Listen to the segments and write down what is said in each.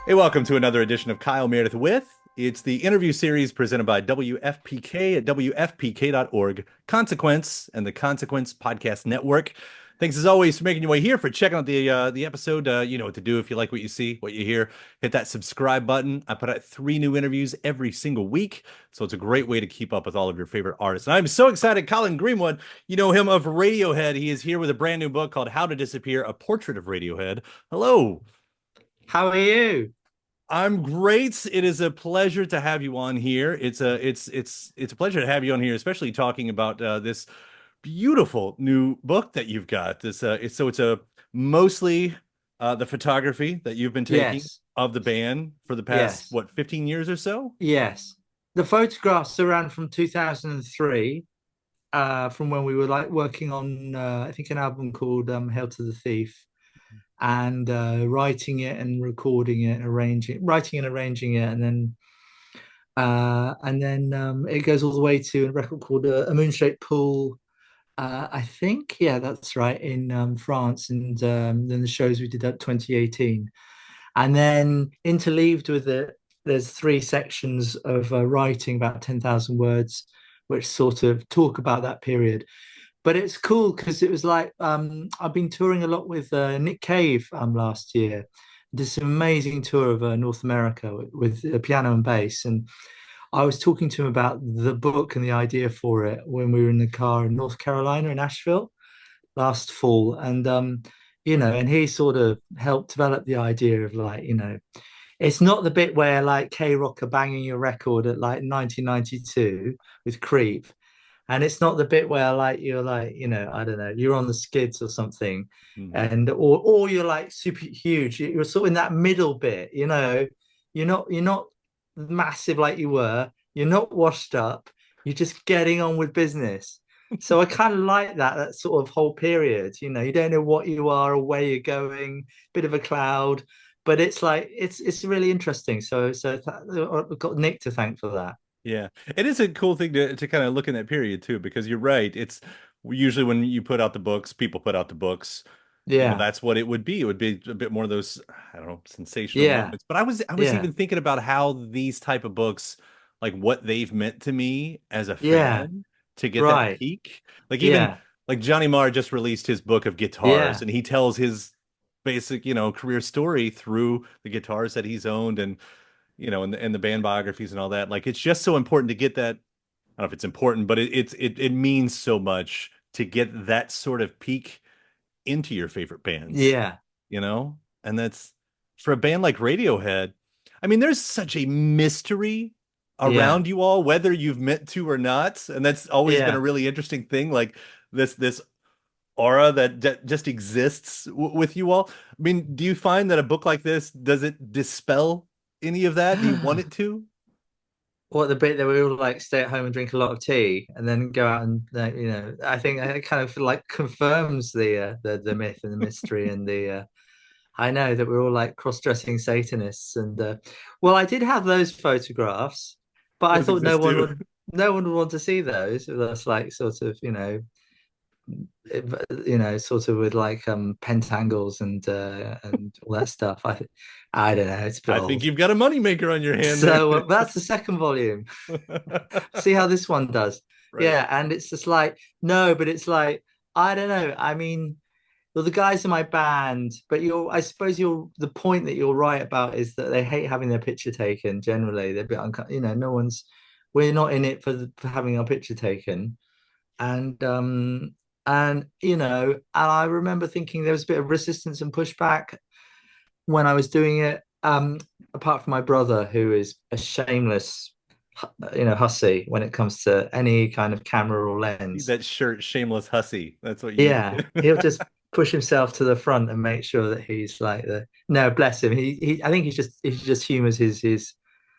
Hey, welcome to another edition of Kyle Meredith with. It's the interview series presented by WFPK at WFPK.org, Consequence, and the Consequence Podcast Network. Thanks as always for making your way here, for checking out the episode. You know what to do if you like what you see, what you hear. Hit that subscribe button. I put out 3 new interviews every single week, so it's a great way to keep up with all of your favorite artists. And I'm so excited. Colin Greenwood, you know him of Radiohead. He is here with a brand new book called How to Disappear: A Portrait of Radiohead. Hello. How are you? I'm great. It is a pleasure to have you on here. It's a pleasure to have you on here, especially talking about this beautiful new book that you've got. It's a mostly the photography that you've been taking Yes, of the band for the past yes, what 15 years or so. yes. The photographs are around from 2003, from when we were like working on, I think, an album called Hail to the Thief, and writing it and recording it, writing and arranging it, and then it goes all the way to a record called A Moon-Shaped Pool. I think, yeah, that's right, in France, and then the shows we did at 2018. And then interleaved with it, there's 3 sections of writing about 10,000 words, which sort of talk about that period. But it's cool because it was like I've been touring a lot with Nick Cave last year. This amazing tour of North America with piano and bass. And I was talking to him about the book and the idea for it when we were in the car in North Carolina, in Asheville last fall. And and he sort of helped develop the idea of, like, it's not the bit where like K Rock are banging your record at like 1992 with Creep. And it's not the bit where like you're like, I don't know, you're on the skids or something, Mhm. and or you're like super huge. You're sort of in that middle bit, you're not massive like you were, you're not washed up, you're just getting on with business. So I kind of like that sort of whole period. You don't know what you are or where you're going, bit of a cloud, but it's like it's really interesting. I've got Nick to thank for that. Yeah, it is a cool thing to kind of look in that period too, because you're right. It's usually when you put out the books, people put out the books. Yeah, That's what it would be. It would be a bit more of those, I don't know, sensational yeah, moments. But I was yeah, even thinking about how these type of books, like what they've meant to me as a yeah, fan to get that right, peak. Like even yeah, like Johnny Marr just released his book of guitars, yeah, and he tells his basic, career story through the guitars that he's owned, and and the band biographies and all that. Like it's just so important to get that. I don't know if it's important, but it means so much to get that sort of peak into your favorite bands, yeah, you know? And that's for a band like Radiohead. I mean, there's such a mystery yeah, around you all, whether you've meant to or not. And that's always been a yeah. really interesting thing, like this aura that just exists with you all. I mean, do you find that a book like this, does it dispel any of that? Do you want it to? What, the bit that we all like stay at home and drink a lot of tea and then go out and I think it kind of like confirms the myth and the mystery and the I know that we're all like cross-dressing Satanists, and well, I did have those photographs, but I Those thought exist too. no one would want to see those. That's like sort of, sort of with like pentangles and all that stuff. I don't know, it's a bit I think old. you've got a moneymaker on your hand there. So that's the second volume. See how this one does. Right. Yeah, and it's just like, no, but it's like, I don't know. I mean, well, the guys in my band, but I suppose the point that you're right about is that they hate having their picture taken. Generally, they're a bit no one's, we're not in it for having our picture taken. And and I remember thinking there was a bit of resistance and pushback when I was doing it. Apart from my brother, who is a shameless, hussy when it comes to any kind of camera or lens. That shirt, shameless hussy. That's what you. Yeah, he'll just push himself to the front and make sure that he's like the no, bless him. He I think he just humors his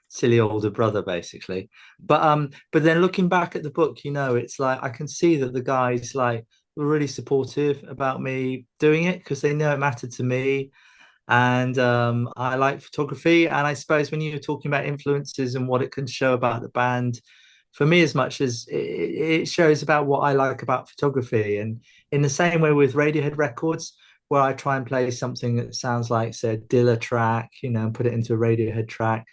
silly older brother basically. But then looking back at the book, it's like I can see that the guys like were really supportive about me doing it because they know it mattered to me. And I like photography. And I suppose when you're talking about influences and what it can show about the band, for me, as much as it shows about what I like about photography. And in the same way with Radiohead records, where I try and play something that sounds like, say, a Dilla track, and put it into a Radiohead track.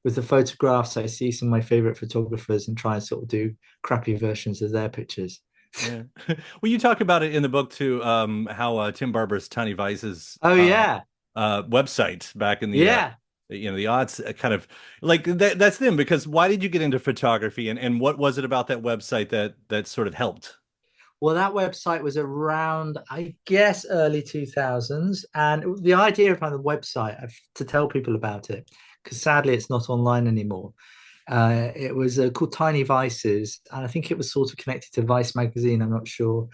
With the photographs, I see some of my favorite photographers and try and sort of do crappy versions of their pictures. Yeah. Well, you talk about it in the book too, how Tim Barber's Tiny Vices Oh yeah, website back in the yeah. the odds kind of like that's them because why did you get into photography and what was it about that website that sort of helped? Well, that website was around, I guess, early 2000s. And the idea of the website, to tell people about it, because sadly it's not online anymore. It was called Tiny Vices. And I think it was sort of connected to Vice magazine, I'm not sure.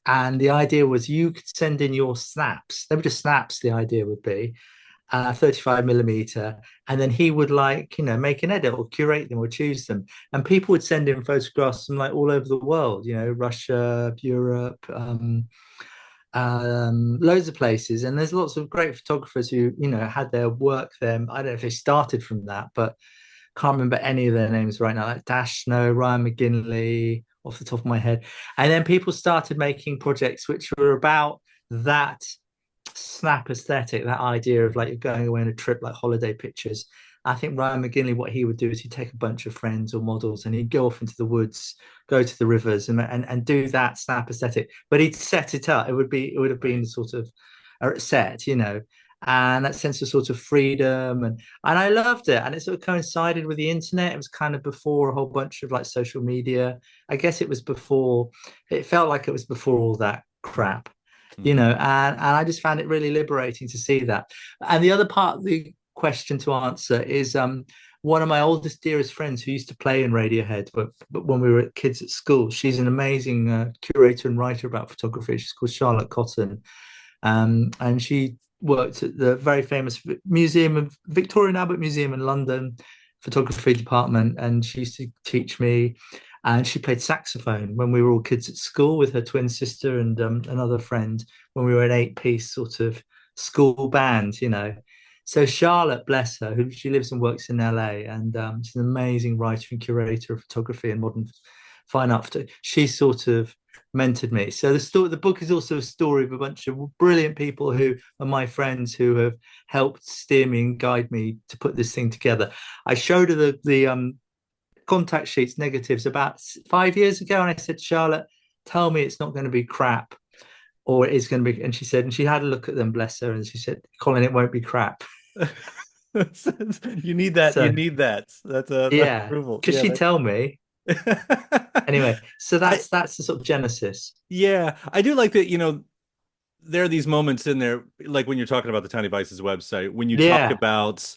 And the idea was you could send in your snaps. They were just snaps, the idea would be. 35 millimeter, and then he would make an edit or curate them or choose them. And people would send in photographs from like all over the world, Russia, Europe, loads of places. And there's lots of great photographers who, had their work there. I don't know if they started from that, but can't remember any of their names right now, like Dash Snow, Ryan McGinley, off the top of my head. And then people started making projects which were about that snap aesthetic, that idea of like you're going away on a trip, like holiday pictures. I think Ryan McGinley, what he would do is he'd take a bunch of friends or models and he'd go off into the woods, go to the rivers and do that snap aesthetic. But he'd set it up. It would have been sort of a set, and that sense of sort of freedom and I loved it. And it sort of coincided with the internet. It was kind of before a whole bunch of like social media. I guess it was before, it felt like it was before all that crap, Mhm. and I just found it really liberating to see that. And the other part of the question to answer is one of my oldest, dearest friends who used to play in Radiohead, but when we were kids at school, she's an amazing curator and writer about photography. She's called Charlotte Cotton, and she worked at the very famous museum of Victoria and Albert Museum in London, photography department, and she used to teach me. And she played saxophone when we were all kids at school with her twin sister and another friend when we were an eight-piece sort of school band. So Charlotte, bless her, who she lives and works in LA, and she's an amazing writer and curator of photography and modern fine art. She sort of mentored me. So the book is also a story of a bunch of brilliant people who are my friends who have helped steer me and guide me to put this thing together. I showed her the contact sheets, negatives, about 5 years ago, and I said, Charlotte, tell me it's not going to be crap, or it is going to be. And she said, and she had a look at them, bless her, and she said, Colin, it won't be crap. You need that. You So need that. That's yeah, approval. could Yeah. she tell me? Anyway, so I that's the sort of genesis. yeah, I do like that, there are these moments in there, like when you're talking about the Tiny Vices website, when you talk Yeah, about,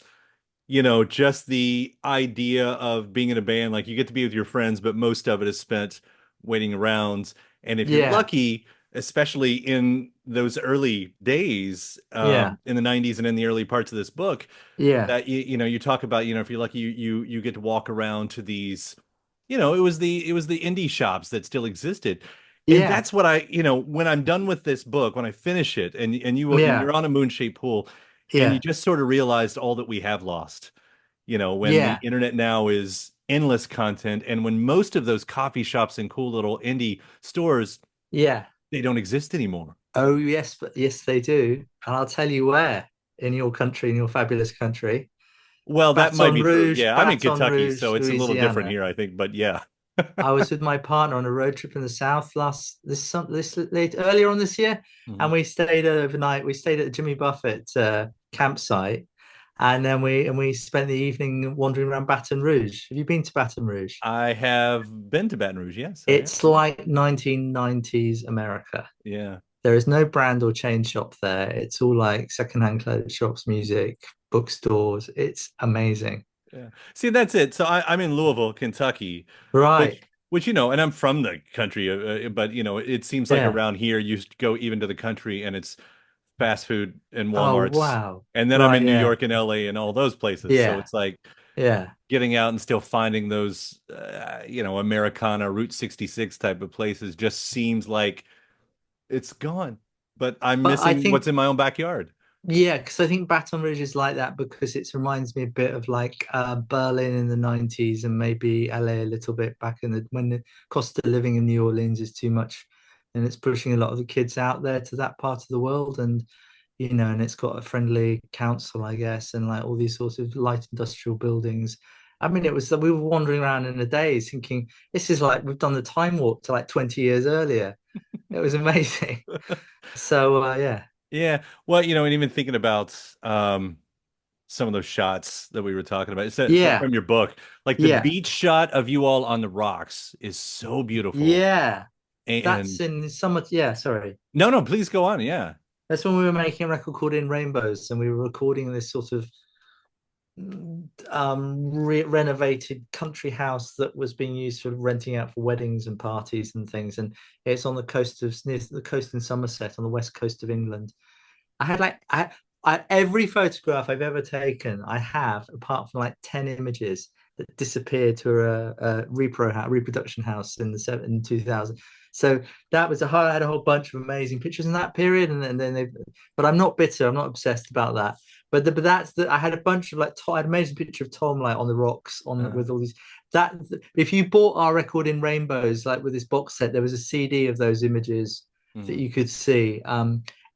just the idea of being in a band, like you get to be with your friends, but most of it is spent waiting around. And if you're yeah, lucky, especially in those early days, yeah, in the 90s and in the early parts of this book, yeah, that you talk about, if you're lucky, you get to walk around to these, it was the indie shops that still existed. And yeah, that's what when I'm done with this book, when I finish it and yeah, you're on a moon-shaped pool and you yeah, just sort of realized all that we have lost, when the yeah, internet now is endless content and when most of those coffee shops and cool little indie stores, yeah. they don't exist anymore. Oh yes, but yes they do, and I'll tell you where in your country, in your fabulous country, Well, that might be true. Yeah, I'm in Baton Kentucky, Rouge, so it's a little different Louisiana. here, I think, but yeah. I was with my partner on a road trip in the south this late earlier on this year, and Mhm. we stayed overnight. We stayed at the Jimmy Buffett campsite, and then we spent the evening wandering around Baton Rouge. Have you been to Baton Rouge? I have been to Baton Rouge. Yes, I have. It's like 1990s America. Yeah. There is no brand or chain shop there. It's all like secondhand clothes shops, music, bookstores. It's amazing. Yeah. See, that's it. So I'm in Louisville, Kentucky, Right. which and I'm from the country, but it seems like Yeah. around here you go even to the country and it's fast food and Oh, Walmarts. wow. And then I'm Right. in New Yeah. York and LA and all those places. So Yeah. it's like Yeah. getting out and still finding those, Americana Route 66 type of places just seems like it's gone. But I'm But I missing what's think, in my own backyard. yeah, because I think Baton Rouge is like that because it reminds me a bit of like Berlin in the 90s and maybe LA a little bit back in the when the cost of living in New Orleans is too much and it's pushing a lot of the kids out there to that part of the world. And and it's got a friendly council, I guess, and like all these sorts of light industrial buildings. I mean, it was we were wandering around in a daze thinking, this is like we've done the time warp to like 20 years earlier. It was amazing. So yeah. Yeah. Well, and even thinking about some of those shots that we were talking about, Yeah. from your book, like the Yeah. beach shot of you all on the rocks is so beautiful. Yeah. That's And in summer. Yeah, sorry. no, no, please go on. Yeah. That's when we were making a record called In Rainbows, and we were recording this sort of renovated country house that was being used for renting out for weddings and parties and things. And it's on the coast of near the coast in Somerset on the west coast of England. I had like every photograph I've ever taken, I have, apart from like 10 images that disappeared to a reproduction house in 2000. So that was I had a whole bunch of amazing pictures in that period, and then they. But I'm not bitter. I'm not obsessed about that. But that's the. I had a bunch of like. I had an amazing picture of Tom like on the rocks with all these. That if you bought our record in rainbows, like with this box set, there was a CD of those images that you could see.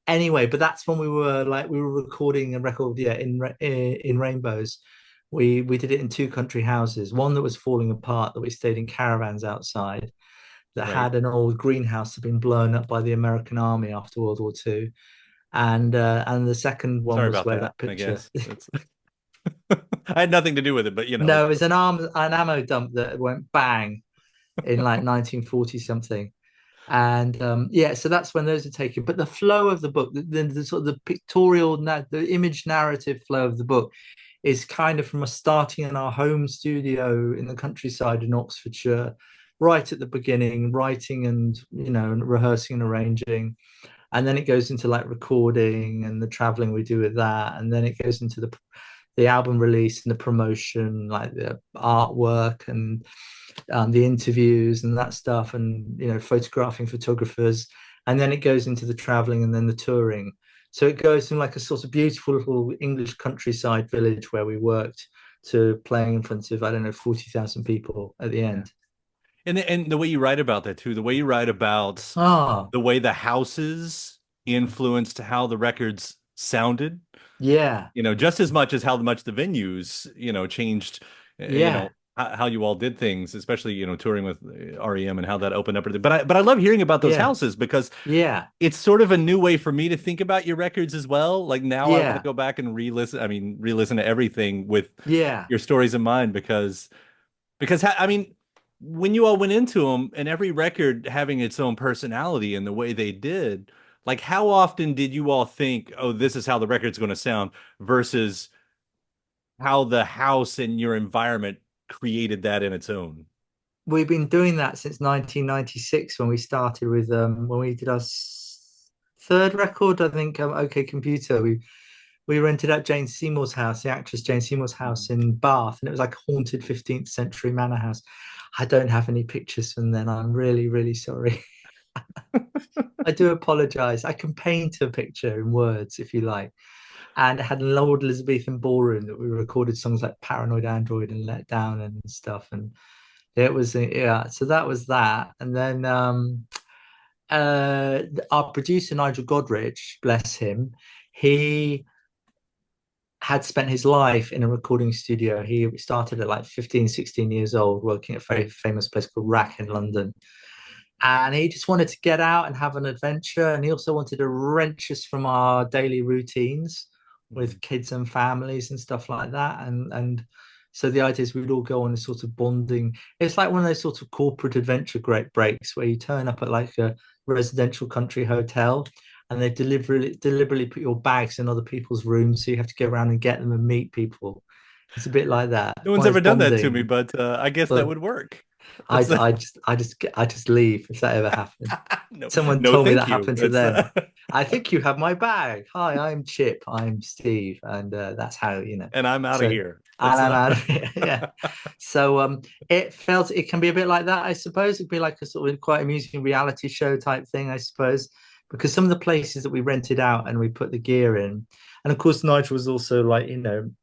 Anyway, but that's when we were recording a record, yeah, in rainbows. We did it in two country houses, one that was falling apart that we stayed in caravans outside, that Right. had an old greenhouse that had been blown up by the American army after World War II. And the second one Sorry was about where that, that I picture. guess. I had nothing to do with it, but No, it was an ammo dump that went bang in like 1940 something. And yeah, so that's when those are taken. But the flow of the book, the sort of the pictorial, the image narrative flow of the book is kind of from us starting in our home studio in the countryside in Oxfordshire, right at the beginning, writing and and rehearsing and arranging. And then it goes into like recording and the traveling we do with that. And then it goes into the album release and the promotion, like the artwork and the interviews and that stuff, and photographing photographers. And then it goes into the traveling and then the touring. So it goes from like a sort of beautiful little English countryside village where we worked to playing in front of, I don't know, 40,000 people at the Yeah. end. And the way you write about that too, the way you write about Ah, the way the houses influenced how the records sounded, yeah, just as much as how much the venues, changed, yeah, how you all did things, especially, touring with REM and how that opened up. But I love hearing about those yeah, houses because yeah, it's sort of a new way for me to think about your records as well. Like now I want to yeah, go back and re-listen to everything with yeah. your stories in mind because I mean, when you all went into them and every record having its own personality and the way they did, like how often did you all think, oh, this is how the record's going to sound versus how the house and your environment created that in its own? We've been doing that since 1996 when we started with when we did our third record, I think. OK Computer. We rented out Jane Seymour's house, the actress Jane Seymour's house in Bath, and it was like a haunted 15th century manor house. I don't have any pictures from then. I'm really, really sorry. I do apologize. I can paint a picture in words if you like. And it had an old Elizabethan ballroom that we recorded songs like Paranoid Android and Let Down and stuff. And it was, yeah, so that was that. And then our producer, Nigel Godrich, bless him, he had spent his life in a recording studio. He started at like 15, 16 years old, working at a very famous place called Rack in London. And he just wanted to get out and have an adventure. And he also wanted to wrench us from our daily routines with kids and families and stuff like that. And so the idea is we'd all go on this sort of bonding. It's like one of those sort of corporate adventure great breaks where you turn up at like a residential country hotel and they deliberately put your bags in other people's rooms, so you have to go around and get them and meet people. It's a bit like that. No one's One is ever done that to me, bonding, but I guess that but would work. I, That's I just leave if that ever happened. no, Someone no, told me thank that you. happened to That's them. I think you have my bag. Hi, I'm Chip. I'm Steve, and that's how and I'm out of So, here. and That's I'm out of here. Yeah. So it can be a bit like that, I suppose. It'd be like a sort of quite amusing reality show type thing, I suppose, because some of the places that we rented out and we put the gear in, and of course Nigel was also like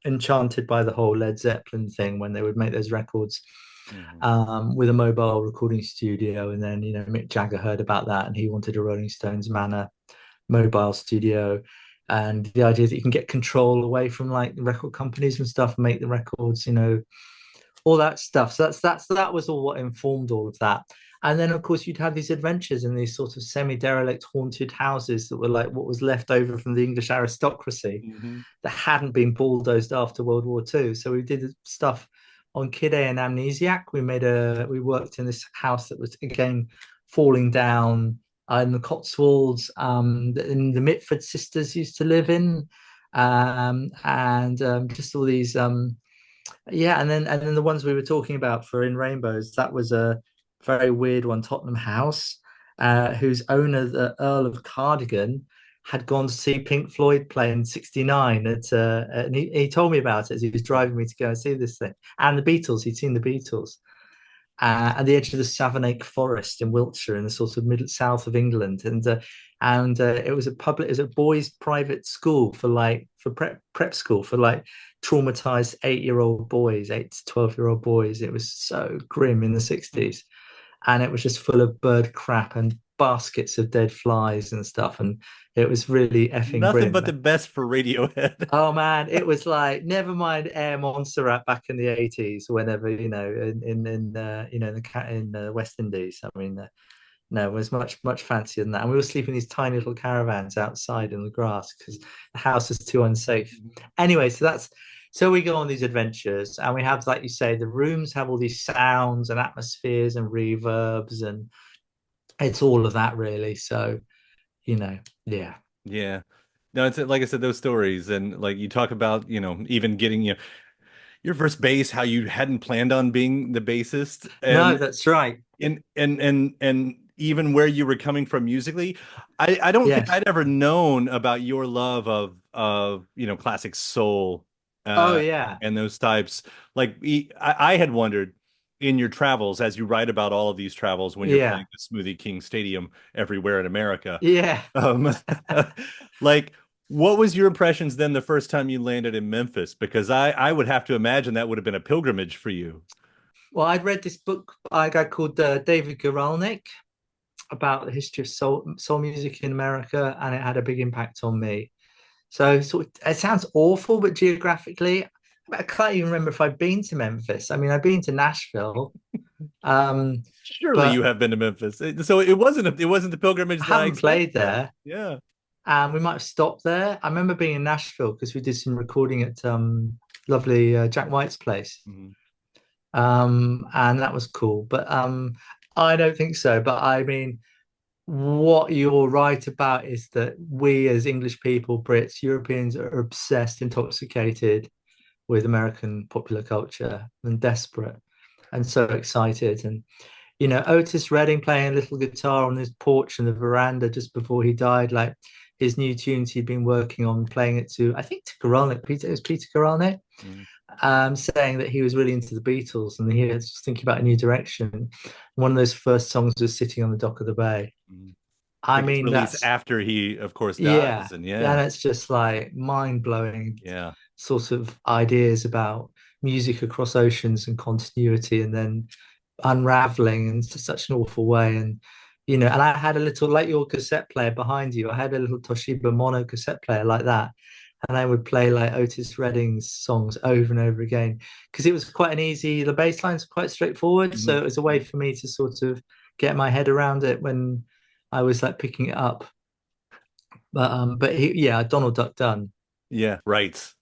enchanted by the whole Led Zeppelin thing when they would make those records. Mhm. with a mobile recording studio. And then, Mick Jagger heard about that and he wanted a Rolling Stones manor mobile studio. And the idea that you can get control away from like the record companies and stuff, and make the records, all that stuff. So that was all what informed all of that. And then of course you'd have these adventures in these sort of semi-derelict haunted houses that were like what was left over from the English aristocracy Mhm. that hadn't been bulldozed after World War II. So we did stuff on Kid A and Amnesiac. We worked in this house that was again falling down in the Cotswolds, in the Mitford sisters used to live in, and just all these yeah, and then the ones we were talking about for In Rainbows, that was a very weird one, Tottenham House, whose owner, the Earl of Cardigan, had gone to see Pink Floyd play in '69 and he told me about it as he was driving me to go and see this thing. And the Beatles, he'd seen the Beatles at the edge of the Savernake Forest in Wiltshire, in the sort of middle south of England, and it was a boys' private school for prep school for like traumatized 8-year-old boys, 8 to 12-year-old boys. It was so grim in the '60s, and it was just full of bird crap and baskets of dead flies and stuff, and it was really effing Nothing but grim. the best for Radiohead. Oh man, it was like never mind Air Montserrat back in the '80s. Whenever in the West Indies, I mean, no, it was much fancier than that. And we were sleeping in these tiny little caravans outside in the grass because the house is too unsafe. Anyway, so we go on these adventures, and we have, like you say, the rooms have all these sounds and atmospheres and reverbs, and it's all of that really. So yeah, Yeah. No, it's like I said, those stories, and like you talk about, even getting your first bass, how you hadn't planned on being the bassist, no, that's right. and even where you were coming from musically. I don't think Yes. I'd ever known about your love of classic soul, Oh uh yeah, and those types. Like I had wondered in your travels, as you write about all of these travels when you're yeah, playing the Smoothie King Stadium everywhere in America. yeah. Um, like, what was your impressions then the first time you landed in Memphis? Because I would have to imagine that would have been a pilgrimage for you. Well, I'd read this book by a guy called David Guralnick about the history of soul music in America, and it had a big impact on me. So, it sounds awful, but geographically, I can't even remember if I've been to Memphis. I mean, I've been to Nashville, um, Surely you but have been to Memphis. So it wasn't the pilgrimage I that I haven't played expected. there. Yeah. And we might have stopped there. I remember being in Nashville because we did some recording at lovely Jack White's place. Mhm. And that was cool. But I don't think so. But I mean, what you're right about is that we as English people, Brits, Europeans are obsessed, intoxicated with American popular culture and desperate and so excited. And Otis Redding playing a little guitar on his porch in the veranda just before he died, like his new tunes he'd been working on, playing it to, I think, to Koralnik. It was Peter Koralnik, Mhm. saying that he was really into the Beatles and he was thinking about a new direction. One of those first songs was Sitting on the Dock of the Bay. Mhm. I That gets mean, released that's, after he, of course, yeah, dies. And and yeah, it's just like mind-blowing yeah. sort of ideas about music across oceans and continuity, and then unraveling in such an awful way. And and I had a little, like your cassette player behind you, I had a little Toshiba mono cassette player like that, and I would play like Otis Redding's songs over and over again because it was quite an easy, the bass line's quite straightforward, so Mhm. it was a way for me to sort of get my head around it when I was like picking it up. Yeah, Donald Duck Dunn, Yeah, right.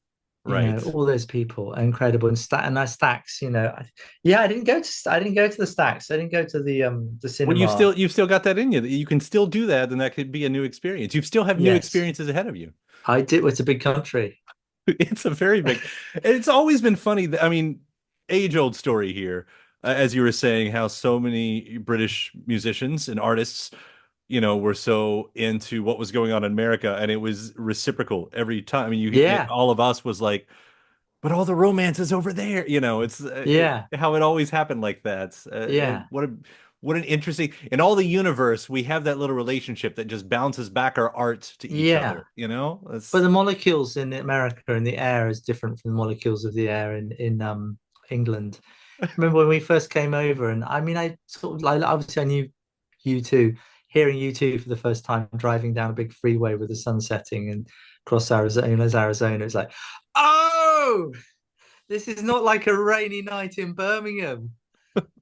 Right. all those people are incredible. And Stacks, yeah, I didn't go to the Stacks. I didn't go to the Well, cinema. you've still got that in you. You can still do that, and that could be a new experience. You still have new Yes, experiences ahead of you. I did. It's a big country. It's a very big. It's always been funny that, I mean, age-old story here, as you were saying, how so many British musicians and artists, were so into what was going on in America, and it was reciprocal every time. I mean, Yeah, all of us was like, but all the romance is over there. It's yeah, how it always happened like that. yeah, What an interesting, in all the universe, we have that little relationship that just bounces back our art to each yeah. other. You know, But it's the molecules in America and the air is different from the molecules of the air in England. remember when we first came over, and I mean, I sort of like obviously I knew you two, hearing you two for the first time driving down a big freeway with the sun setting and across Arizona. It's like, oh, this is not like a rainy night in Birmingham,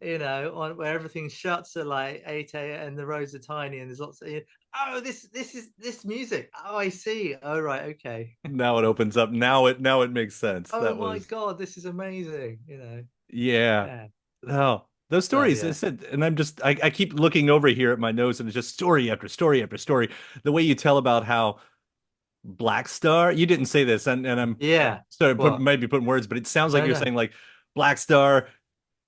where everything shuts at like 8 a.m. and the roads are tiny and there's lots of, oh, this is this music. Oh, I see. Oh, right, okay. Now it opens up. Now it makes sense. Oh That my was God, this is amazing. yeah. Yeah. Oh, those So stories. I yeah. said, and I keep looking over here at my nose, and it's just story after story after story. The way you tell about how Black Star, you didn't say this, and I'm Yeah. sorry, What? maybe putting words, but it sounds like No, you're no. saying like Black Star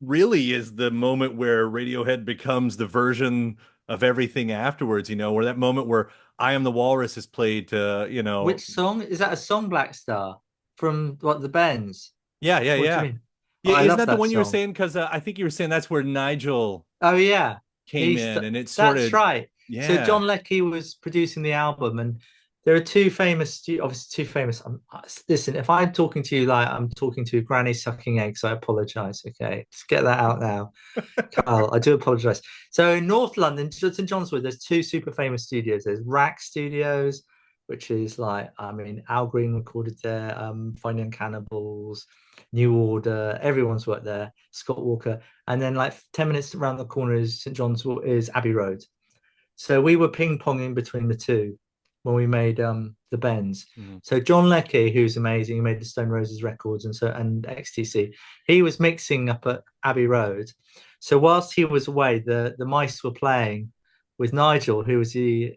really is the moment where Radiohead becomes the version of everything afterwards, where that moment where I Am the Walrus is played to, Which song? Is that a song, Black Star? From what, the Bends? yeah, yeah, What do you yeah. mean? Oh, Yeah, I isn't love that the that one you were song. saying? Because I think you were saying that's where Nigel Oh yeah. came in, and it sort That's of, right. So yeah. John Leckie was producing the album, and there are two famous, obviously two famous. Listen, if I'm talking to you like I'm talking to Granny sucking eggs, I apologize. Okay, just get that out now. Kyle, I do apologize. So in North London, St John's Wood, there's two super famous studios. There's Rack Studios, which is like, I mean, Al Green recorded there, Finding Cannibals, New Order, everyone's worked there, Scott Walker. And then like 10 minutes around the corner is St John's Wood, is Abbey Road. So we were ping-ponging between the two when we made the Bends. Mhm. So John Leckie, who's amazing, he made the Stone Roses records and XTC, he was mixing up at Abbey Road. So whilst he was away, the mice were playing with Nigel, who was the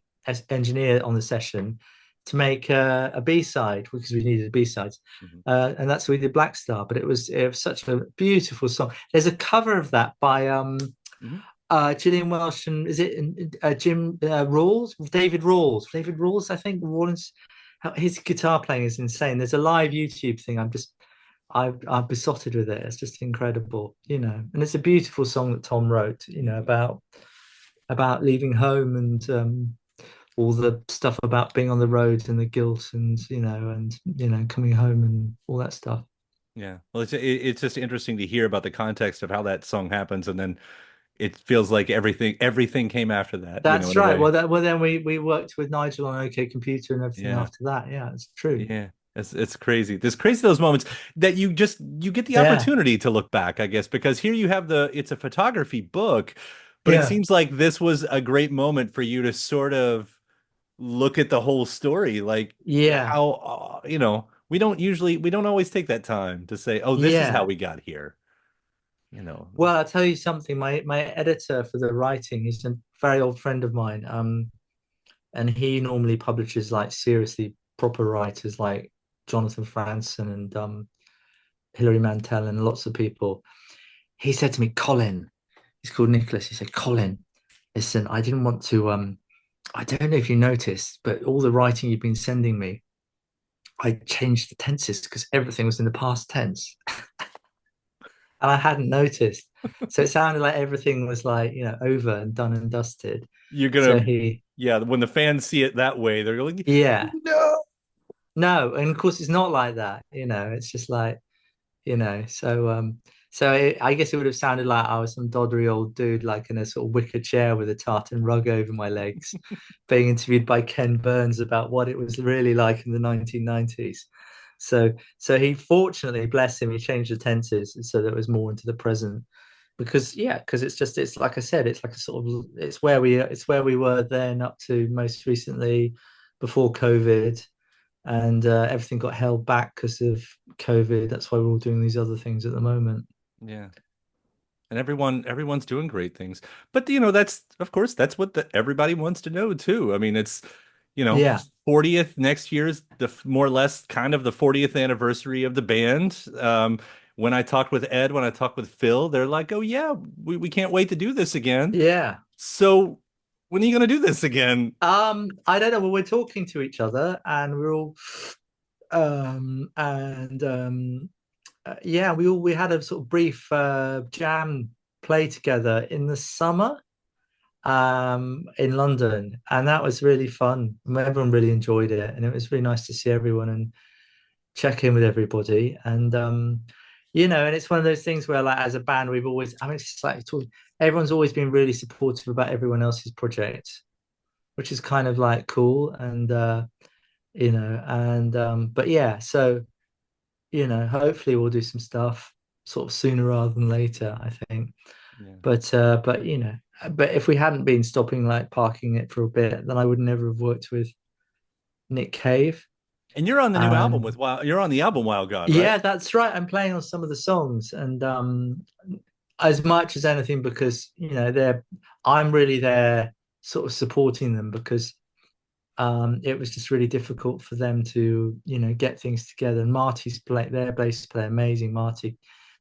engineer on the session, to make a B-side because we needed a B-side. Mhm. And that's what we did Black Star, but it was such a beautiful song. There's a cover of that by Mhm. Gillian Welsh and is it Jim Rawls? David Rawls, I think. Rawlins, his guitar playing is insane. There's a live YouTube thing. I'm besotted with it. It's just incredible. And it's a beautiful song that Tom wrote, about leaving home and all the stuff about being on the road and the guilt and coming home and all that stuff. Yeah. Well, it's just interesting to hear about the context of how that song happens, and then it feels like everything came after that, That's in a right. way. Well then we worked with Nigel on OK Computer and everything Yeah. after that. Yeah, it's true. Yeah. It's crazy. It's crazy those moments that you get the Yeah, opportunity to look back, I guess, because here you have it's a photography book, but it yeah, seems like this was a great moment for you to sort of look at the whole story, like yeah, how, we don't always take that time to say, oh, this is how yeah. we got here, you know. Well, I'll tell you something. My editor for the writing, he's a very old friend of mine. And he normally publishes like seriously proper writers like Jonathan Franzen and Hilary Mantel and lots of people. He said to me, Colin, he's called Nicholas. He said, Colin, listen, I didn't want to I don't know if you noticed, but all the writing you've been sending me, I changed the tenses because everything was in the past tense. And I hadn't noticed. So it sounded like everything was like, over and done and dusted. You're So gonna, he, yeah, when the fans see it that way, they're like, yeah, no. no. And of course, it's not like that. It's just like, I guess it would have sounded like I was some doddery old dude, like in a sort of wicker chair with a tartan rug over my legs, being interviewed by Ken Burns about what it was really like in the 1990s. So he fortunately, bless him, he changed the tenses so that it was more into the present. Because it's like I said, it's like a sort of it's where we were then up to most recently before COVID, and everything got held back because of COVID. That's why we're all doing these other things at the moment. Yeah. And everyone's doing great things. But that's of course that's what everybody wants to know too. I mean, it's you know Yeah, 40th next year's more or less kind of the 40th anniversary of the band. When I talked with Ed, when I talked with Phil, they're like, "Oh yeah, we can't wait to do this again." yeah. So when are you going to do this again? I don't know. Well, we're talking to each other, and we're all, and yeah, we had a sort of brief jam play together in the summer, in London, and that was really fun. Everyone really enjoyed it, and it was really nice to see everyone and check in with everybody. And And it's one of those things where, like, as a band, we've always, I mean, it's just like everyone's always been really supportive about everyone else's projects, which is kind of like cool. And, but yeah, so, hopefully we'll do some stuff sort of sooner rather than later, I think. Yeah. But if we hadn't been stopping, like, parking it for a bit, then I would never have worked with Nick Cave. And you're on the new album And with Wild. You're on the album Wild God, right? yeah, that's right. I'm playing on some of the songs, and as much as anything, because I'm really there sort of supporting them, because it was just really difficult for them to get things together. And their bass player, amazing.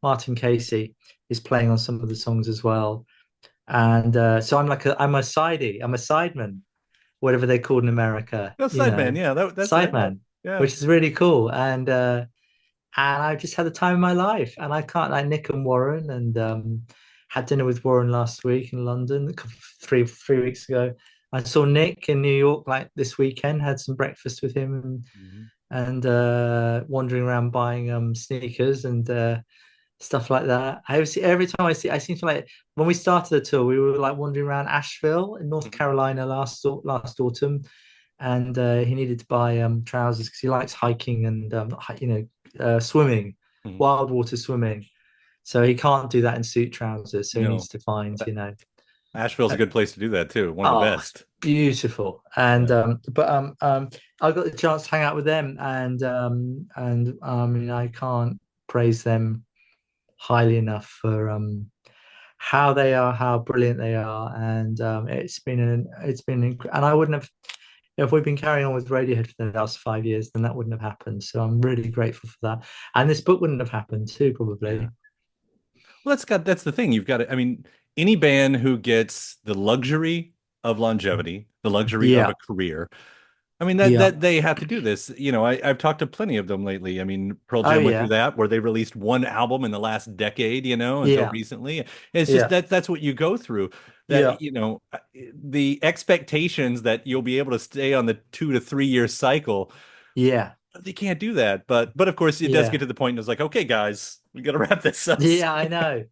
Martin Casey is playing on some of the songs as well. And so I'm a sidey, I'm a sideman, whatever they called in America, No, Sideman. Yeah, that's it. sideman, Yeah. which is really cool. And I've just had the time of my life. And I can't, like, Nick and Warren, and had dinner with Warren last week in London, three weeks ago. I saw Nick in New York like this weekend, had some breakfast with him, Mhm. and wandering around buying sneakers and stuff like that. Every time I seem to, like, when we started the tour, we were like wandering around Asheville in North Mhm. Carolina last autumn, and he needed to buy trousers because he likes hiking and swimming, Mhm. wild water swimming. So he can't do that in suit trousers. So he No, needs to find, Asheville's a uh, good place to do that too. One of the oh, best. beautiful. And Yeah. I got the chance to hang out with them, and I can't praise them highly enough for how they are, how brilliant they are. And and I wouldn't have, if we've been carrying on with Radiohead for the last 5 years, then that wouldn't have happened. So I'm really grateful for that. And this book wouldn't have happened too, Yeah. probably. Well, that's the thing. You've got to, I mean, any band who gets the luxury of longevity, the luxury of Yeah, a career. I mean yeah. that they have to do this. I've talked to plenty of them lately. I mean, Pearl Oh Jam went through yeah, that where they released one album in the last decade, until yeah, recently. It's just yeah, that's what you go through. yeah, The expectations that you'll be able to stay on the 2 to 3 year cycle, yeah, they can't do that. But of course it does get yeah, to the point and it's like, okay, guys, we got to wrap this up. yeah. I know.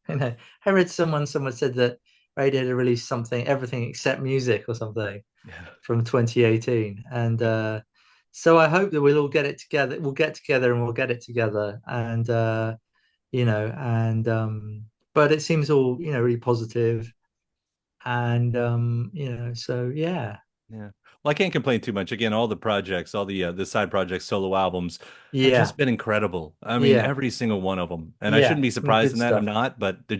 I know. I read someone said that Radiohead had released something, everything except music or something, Yeah. from 2018. And so I hope that we'll all get it together. We'll get together and we'll get it together. And but it seems all, really positive. And so yeah. Yeah. Well, I can't complain too much. Again, all the projects, all the side projects, solo albums have Yeah. just been incredible. I mean, Yeah. every single one of them. And I shouldn't Yeah. be Some surprised good in that. I'm stuff. not, but they're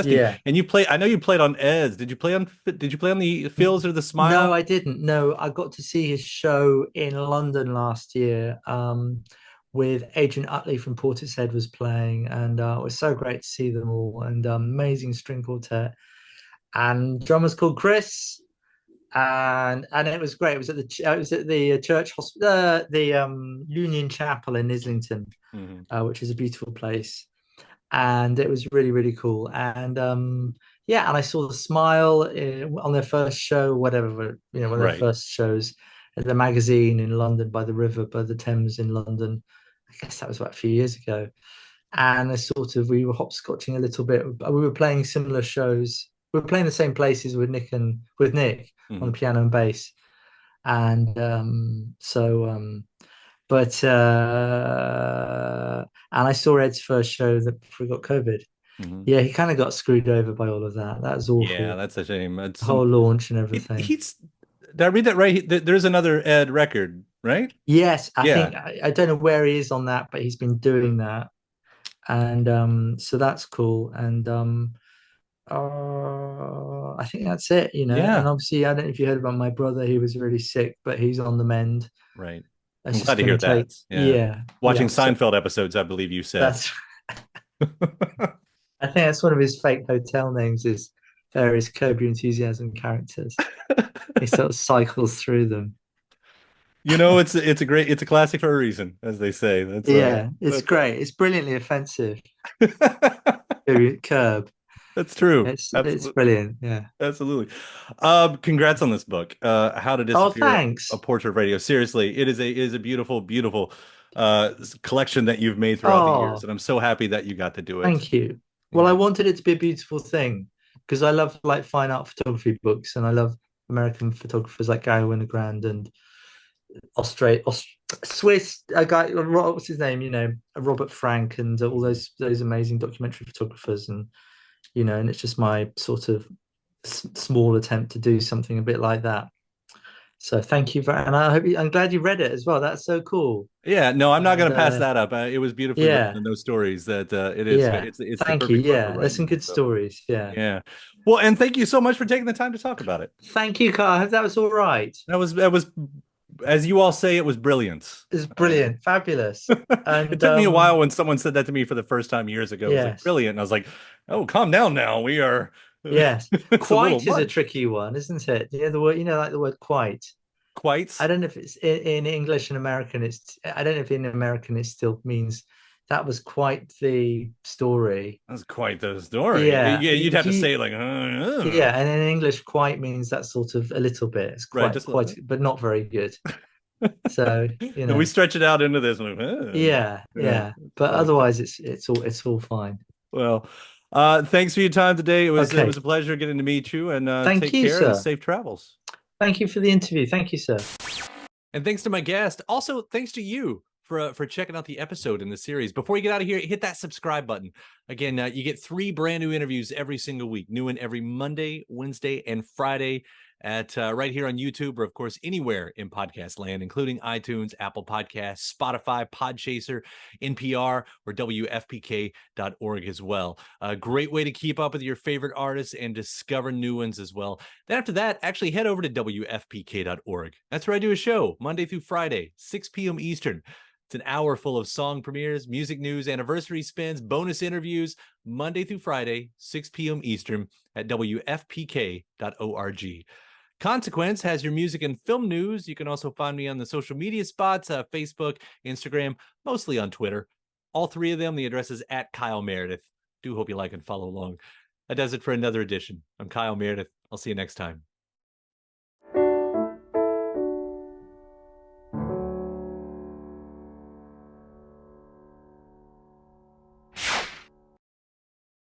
Yeah. and I know you played on Eds. Did you play on the Fills or the No, Smile? I didn't. No, I got to see his show in London last year, with Adrian Utley from Portishead was playing, and it was so great to see them all. And amazing string quartet, and drummer's called Chris, and it was great. It was at the church hospital, the Union Chapel in Islington, Hmm. which is a beautiful place, and it was really, really cool. And yeah, and I saw the Smile on their first show, whatever, one of their Right. first shows at the magazine in London, by the river, by the Thames in London. I guess that was about a few years ago. And we were hopscotching a little bit. We were playing similar shows. We were playing the same places with Nick on Hmm. the piano and bass. And but and I saw Ed's first show that before he got COVID. Hmm. Yeah, he kind of got screwed over by all of that. That was Yeah, awful. that's a shame. The whole launch and He, everything. he's, did I read that right? There's another Ed record, right? Yes, I Yeah. think I don't know where he is on that, but he's been doing that. And so that's cool. And I think that's it. And Yeah. obviously, I don't know if you heard about my brother. He was really sick, but he's on the mend. Right. I'm That's glad just to going hear to take, that. Yeah. yeah, Watching yeah. So Seinfeld episodes, I believe you said. that's, I think that's one of his fake hotel names, is various Curb Your Enthusiasm characters. He sort of cycles through them. It's a classic for a reason, as they say. Yeah, it's That's great. It's brilliantly offensive. Curb. that's true. It's Absolutely. brilliant. Yeah. Absolutely. Congrats on this book. How to Oh, Disappear, a thanks. Portrait of Radio. Seriously, it is a beautiful, beautiful collection that you've made throughout the years, Oh, and I'm so happy that you got to do it. thank you. Well, I Yeah. wanted it to be a beautiful thing because I love like fine art photography books, and I love American photographers like Gary Winogrand and Australia, Swiss a guy. What's his name? Robert Frank, and all those amazing documentary photographers, and and it's just my sort of small attempt to do something a bit like that. So thank you and I'm glad you read it as well. That's so cool. Yeah, no, I'm not And going to pass that up. It was beautifully written yeah, in those stories. That it is. yeah. It's the Thank you. perfect book for Yeah, there's some writing. good So stories. Yeah. yeah. Well, and thank you so much for taking the time to talk about it. Thank you, Carl. I hope that was all right. That was, as you all say, it was brilliant. It's brilliant, fabulous. It And took me a while when someone said that to me for the first time years ago. It was like yes, brilliant, and I was like, "Oh, calm down now. We are." yes. It's a little Quite is a much. tricky one, isn't it? The word, like the word quite. I Quite. don't know if it's in English and American. I don't know if in American it still means that was quite the story. That's quite the story. Yeah, Yeah, you'd have to say it like, yeah, and in English, quite means that sort of a little bit. It's right, quite just a little quite, bit. but not very good. So And we stretch it out into this. Like, yeah, yeah, yeah. it's But funny. otherwise, it's all fine. Well, thanks for your time today. It was Okay, a pleasure getting to meet you, and thank take you, care and sir. safe travels. Thank you for the interview. Thank you, sir. And thanks to my guest. Also, thanks to you for checking out the episode in the series. Before you get out of here, hit that subscribe button. Again, you get 3 brand new interviews every single week. New one every Monday, Wednesday, and Friday at right here on YouTube, or of course anywhere in podcast land, including iTunes, Apple Podcasts, Spotify, Podchaser, NPR, or WFPK.org as well. A great way to keep up with your favorite artists and discover new ones as well. Then after that, actually head over to WFPK.org. That's where I do a show Monday through Friday, 6 p.m. Eastern. It's an hour full of song premieres, music news, anniversary spins, bonus interviews, Monday through Friday, 6 p.m. Eastern at WFPK.org. Consequence has your music and film news. You can also find me on the social media spots, Facebook, Instagram, mostly on Twitter. All 3 of them, the address is at Kyle Meredith. Do hope you like and follow along. That does it for another edition. I'm Kyle Meredith. I'll see you next time.